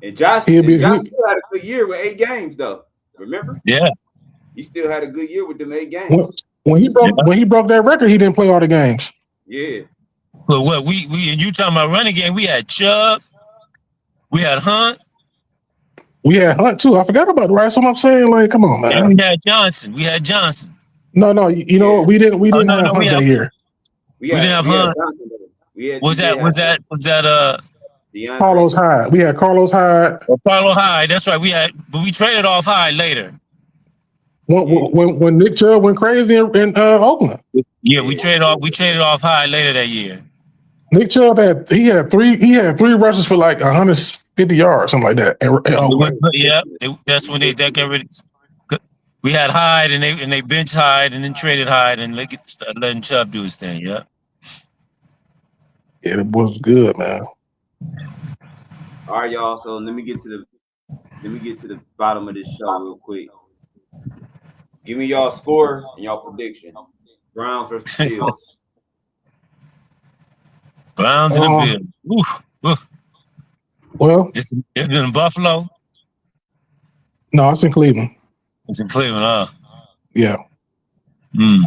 and Josh still had a good year with 8 games though. Remember? Yeah, he still had a good year with them 8 games. When he broke that record, he didn't play all the games. Yeah. But what we and you talking about running game? We had Chubb, we had Hunt. We had Hunt too. I forgot about it, right? So I'm saying, like, come on, man. And we had Johnson. No, you know what? We didn't have Hunt that year. We didn't have Hunt. Was that Carlos Hyde? We had Carlos Hyde. Carlos Hyde. That's right. But we traded off Hyde later. When Nick Chubb went crazy in Oakland. Yeah, we traded off Hyde later that year. Nick Chubb had three rushes for like 150 yards, something like that. Yeah, that's when they got rid of. We had Hyde and they benched Hyde and then traded Hyde and letting Chubb do his thing. Yeah. Yeah, that was good, man. All right, y'all. So let me get to the bottom of this show real quick. Give me y'all score and y'all prediction. Browns versus Bills. Browns and the Bills. Oof. Well, it's in Buffalo. No, it's in Cleveland. It's in Cleveland, huh? Yeah. Hmm.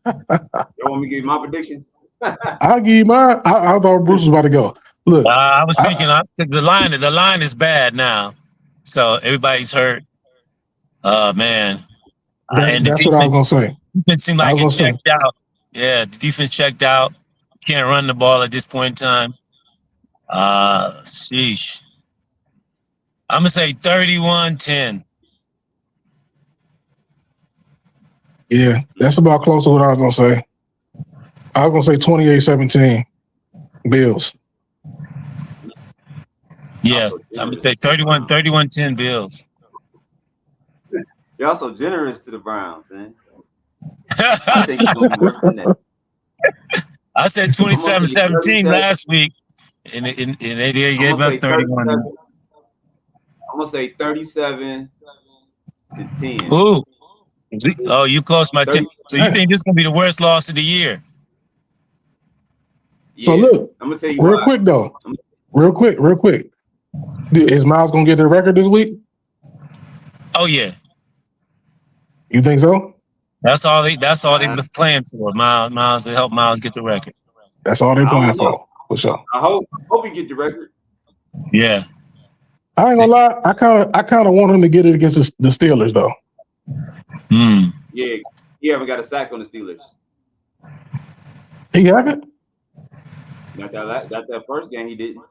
You want me to give you my prediction? I'll give you mine. I thought Bruce was about to go. Look, I was thinking the line is bad now, so everybody's hurt. Man, that's what I was gonna say. Defense seemed like it checked out. Yeah, the defense checked out. Can't run the ball at this point in time. Sheesh. I'm gonna say 31-10. Yeah, that's about close to what I was gonna say. I was gonna say 28-17 Bills. Yeah, I'm gonna say 31-10 Bills. You're also generous to the Browns, man. I think it's gonna be worse than that. I said 27-17 last week, and they gave up 31. I'm gonna say 37-10. Ooh. Oh, you cost my 10. So you think this is gonna be the worst loss of the year? Yeah. So look, I'm gonna tell you real quick though. Real quick. Is Miles gonna get the record this week? Oh yeah. You think so? That's all they was playing for. Miles to help Miles get the record. That's all they're playing for sure. I hope he get the record. Yeah. I ain't gonna lie. I kind of want him to get it against the Steelers though. Yeah, he haven't got a sack on the Steelers. He haven't. Got that first game he didn't.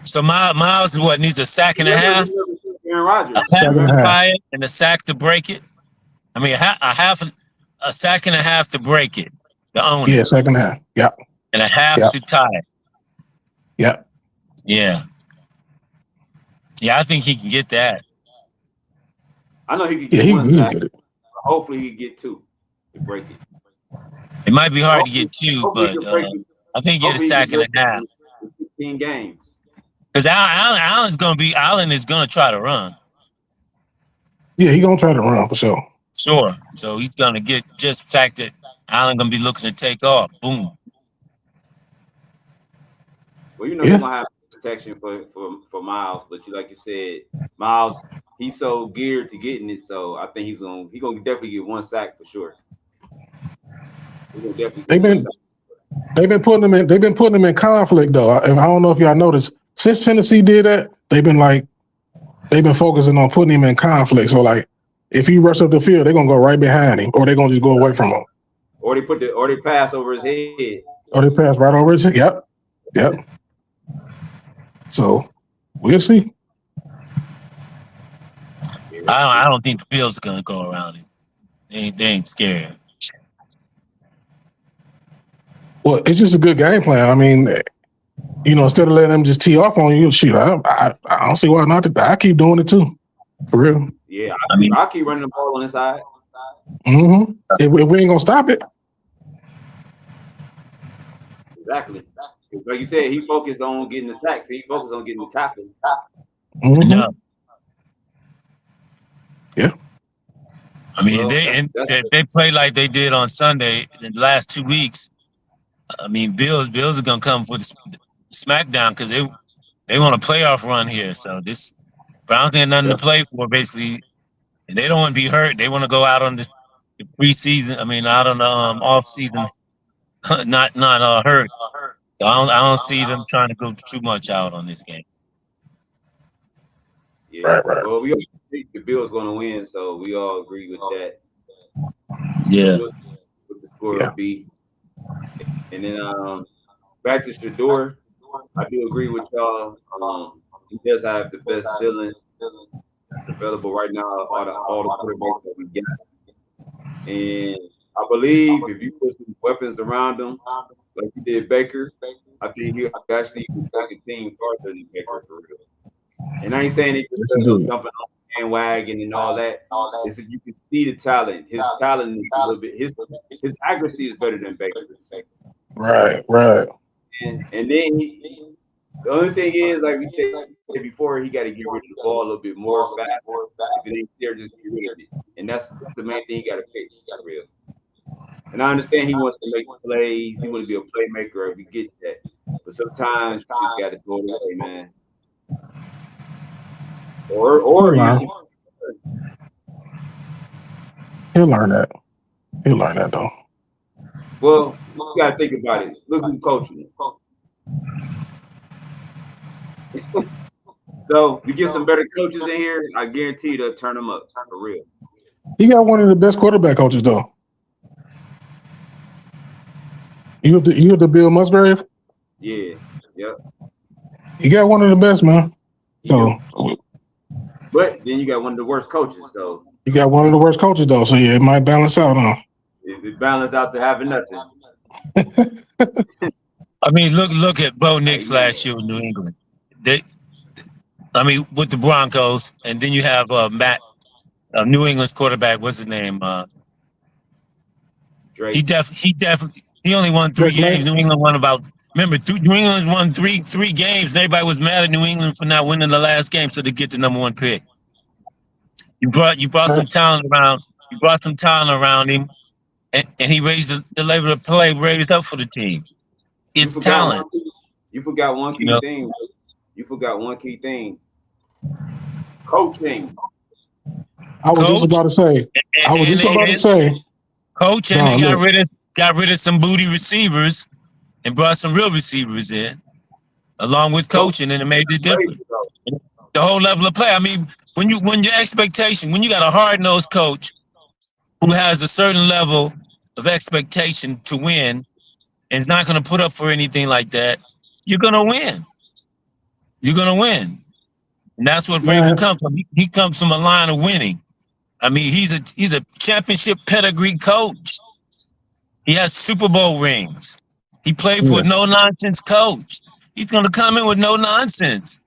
So Miles needs a sack and a half? Aaron Rodgers. A half to tie it and a sack to break it? I mean, a sack and a half to break it, to own it. Yeah, second half. Yep. And a half to tie it. Yep. Yeah. Yeah, I think he can get that. I know he can get one he sack. get it. Hopefully he get two to break it. It might be hard to get two, but I think he get a sack and a half. 15 games. Because Allen is gonna try to run. Yeah, he's gonna try to run for sure. Sure. So he's gonna get just the fact that Allen gonna be looking to take off. Boom. Well, he's gonna have protection for Miles, but like you said, Miles, he's so geared to getting it, so I think he's gonna definitely get one sack for sure. They've been putting him in conflict though. I don't know if y'all noticed. Since Tennessee did that, they've been focusing on putting him in conflict. So like, if he rushes up the field, they're gonna go right behind him, or they're gonna just go away from him. Or they pass over his head. Or they pass right over his head. Yep. So we'll see. I don't think the Bills are gonna go around him. They ain't scared. Well, it's just a good game plan. I mean, instead of letting them just tee off on you, shoot, I don't see why not. I keep doing it too, for real. Yeah, I keep running the ball on his side. Mm-hmm. If we ain't gonna stop it. Exactly. Like you said, he focused on getting the sacks. He focused on getting the tackle. Mm-hmm. No. Yeah. I mean, they play like they did on Sunday in the last 2 weeks. I mean, Bills are gonna come for the smackdown because they want a playoff run here. So this Browns ain't nothing to play for basically, and they don't want to be hurt. They want to go out on the preseason. I mean, out on the off season, not hurt. So I don't see them trying to go too much out on this game. Yeah. Right. Well, we all think the Bills going to win, so we all agree with that. Yeah. What the score will be. And then back to Shedeur, I do agree with y'all. He does have the best ceiling that's available right now. All the quarterbacks that we got, and I believe if you put some weapons around him, like you did Baker, I think he'll actually take a team farther than Baker for real. And I ain't saying he just jumping on the bandwagon and all that. It's that you can see the talent. His talent is a little bit. His accuracy is better than Baker's. Right. And then the only thing is, like we said before, he got to get rid of the ball a little bit more fast. If it ain't there, just get rid of it. And that's the main thing he got to fix. Real. And I understand he wants to make plays. He wants to be a playmaker. We get that. But sometimes you just got to go away, man. Or he'll learn that. He'll learn that though. Well, you got to think about it. Look who's coaching. So you get some better coaches in here, I guarantee you they'll turn them up for real. He got one of the best quarterback coaches though. You have the Bill Musgrave? Yeah. Yep. You got one of the best, man. So, but then you got one of the worst coaches. So you got one of the worst coaches though. So yeah, it might balance out, huh? It balanced out to having nothing. I mean, look at Bo Nix last year in New England. With the Broncos, and then you have Matt, New England's quarterback. What's his name? Drake. He only won 3 games. New England won about. Remember, New England won three games, and everybody was mad at New England for not winning the last game, so they get the number 1 pick. You brought some talent around. You brought some talent around him, and he raised the level of play, raised up for the team. It's talent. You forgot one key thing. You forgot one key thing. Coaching. I was just about to say. Coach, and they got rid of some booty receivers and brought some real receivers in, along with coaching, and it made the difference. The whole level of play. I mean, when you got a hard-nosed coach who has a certain level of expectation to win and is not going to put up for anything like that, you're going to win. You're going to win. And that's what Vrabel comes from. He comes from a line of winning. I mean, he's a championship pedigree coach. He has Super Bowl rings. He played for a no-nonsense coach. He's going to come in with no nonsense.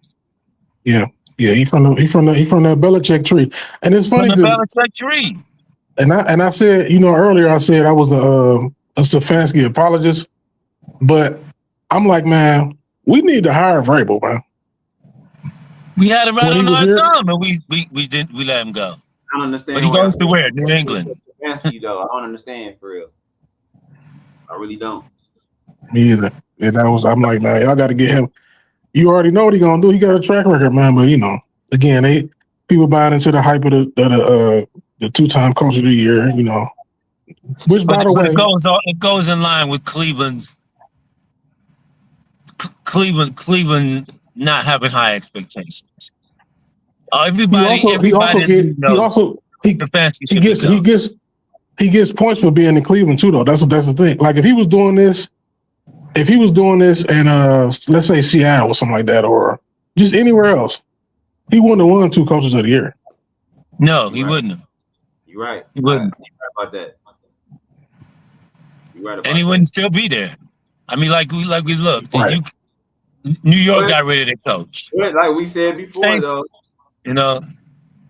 Yeah. Yeah, he from that Belichick tree. And it's funny from the Belichick tree. And I said, earlier I said I was a Stefanski apologist, but I'm like, man, we need to hire Vrabel, man. We had him right on our thumb, and we let him go. I don't understand. But he goes to where? New England. Stefanski, though, I don't understand for real. I really don't. Me either. And I'm like, man, y'all got to get him. You already know what he's gonna do. He got a track record, man. But again, people buying into the hype of the 2-time coach of the year. Which, by the way, it goes in line with Cleveland not having high expectations. He gets points for being in Cleveland too, though. That's the thing. Like if he was doing this in let's say Seattle or something like that, or just anywhere else, he wouldn't have won 2 coaches of the year. No, he wouldn't have. You're right. He wouldn't. You're right about that. You're right about and he wouldn't still be there. I mean, like we looked. Right. New York got rid of their coach. Like we said before, though.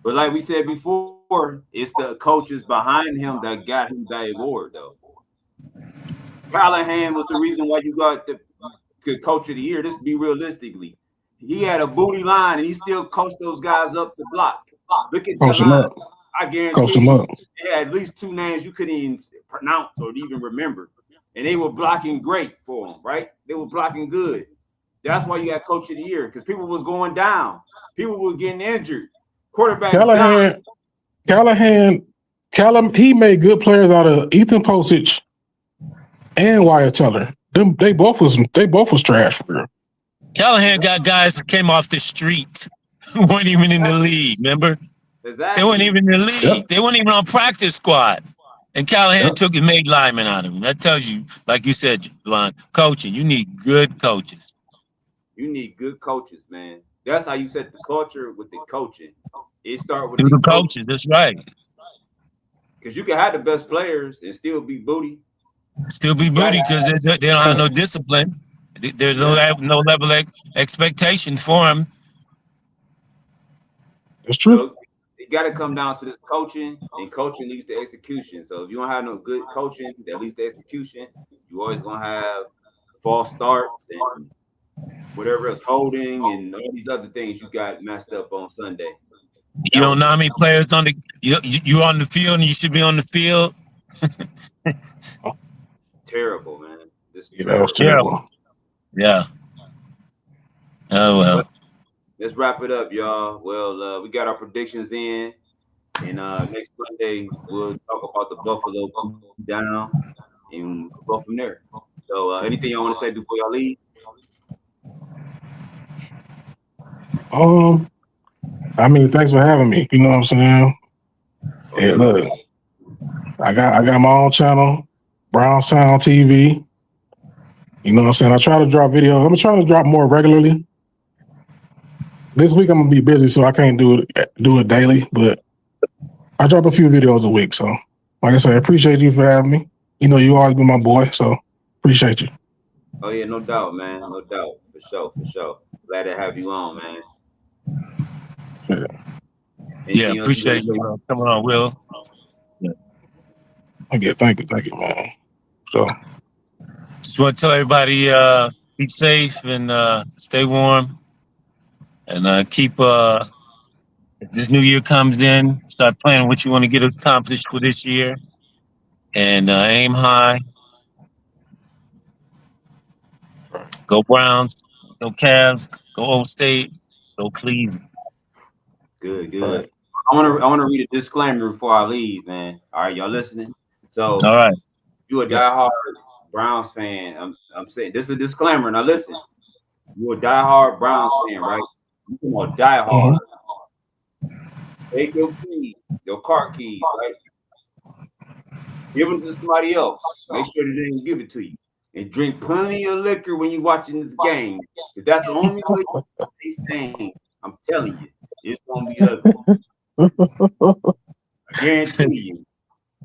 But like we said before, it's the coaches behind him that got him that award, though. Callahan was the reason why you got the coach of the year. Just be realistically. He had a booty line, and he still coached those guys up the block. Look at Callahan. I guarantee you, they had at least 2 names you couldn't even pronounce or even remember. And they were blocking great for him, right? They were blocking good. That's why you got coach of the year, because people was going down. People were getting injured. Quarterback Callahan, he made good players out of Ethan Posich and Wyatt Teller. They both was trash for him. Callahan got guys that came off the street who weren't even in the league, remember? Exactly. They weren't even in the league. Yep. They weren't even on practice squad. And Callahan took and made linemen out of them. That tells you, like you said, Javon, coaching. You need good coaches. You need good coaches, man. That's how you set the culture with the coaching. It starts with the coaches. That's right. Because you can have the best players and still be booty. Still be booty because they don't have no discipline. There's no level of expectation for them. That's true. So it got to come down to this coaching, and coaching leads to execution. So if you don't have no good coaching that leads to execution, you always going to have false starts and whatever else, holding and all these other things you got messed up on Sunday. You don't know how many players on the you're on the field and you should be on the field. Terrible, man. That was terrible. Yeah. Oh well. Let's wrap it up, y'all. Well, we got our predictions in, and next Monday we'll talk about the Buffalo down and go from there. So, anything y'all want to say before y'all leave? I mean, thanks for having me. You know what I'm saying? Okay. Yeah, look, I got my own channel, Brown Sound TV. You know what I'm saying? I try to drop videos. I'm trying to drop more regularly. This week I'm gonna be busy, so I can't do it daily. But I drop a few videos a week. So, like I said, I appreciate you for having me. You always been my boy, so Appreciate you. Oh yeah, no doubt, man. No doubt. For sure. Glad to have you on, man. Yeah. Yeah, Anything else appreciate you you wanna say? coming on, Will. Okay, thank you, man. So, Just want to tell everybody, be safe and stay warm, and keep. If this new year comes in, start planning what you want to get accomplished for this year, and aim high. Go Browns, go Cavs, go Old State, go Cleveland. Good. I wanna read a disclaimer before I leave, man. All right, y'all listening? So All right. you a diehard Browns fan. I'm saying this is a disclaimer. Now listen, you a diehard Browns fan, right? You come on diehard. Take your keys, your car keys, right? Give them to somebody else. Make sure that they can give it to you. And drink plenty of liquor when you're watching this game. Because that's the only way they saying. I'm telling you, it's gonna be ugly. I guarantee you.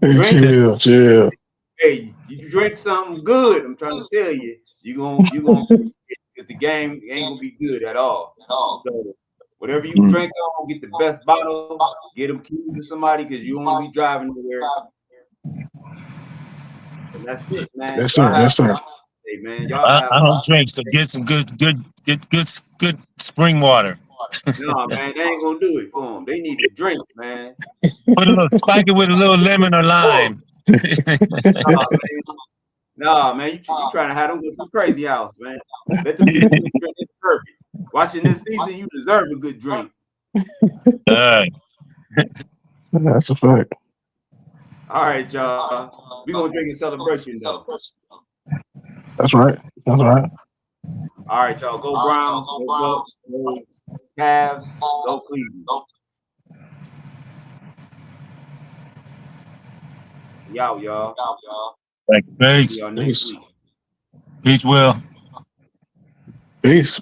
Drink. chill. Hey, you drink something good. I'm trying to tell you, you're gonna because the game ain't gonna be good at all. So whatever you drink on, get the best bottle, get them keys to somebody because you don't want to be driving nowhere. And that's it, man. Yes, sir. Yes, sir. Hey, man, y'all I have don't drink, so get some good spring water. no, man. They ain't gonna do it for them. They need to drink, man. Spike it with a little lemon or lime. Nah, man. You trying to have them go to some crazy house, man. Let them drink. It's perfect. Watching this season, you deserve a good drink. All right. That's a fact. All right, y'all. We gonna drink in celebration though. That's right. That's right. All right, y'all. Go Browns, go Bucks, go Cavs, go Cleveland. Y'all. Thanks. See y'all next week. Peace, Will. Peace.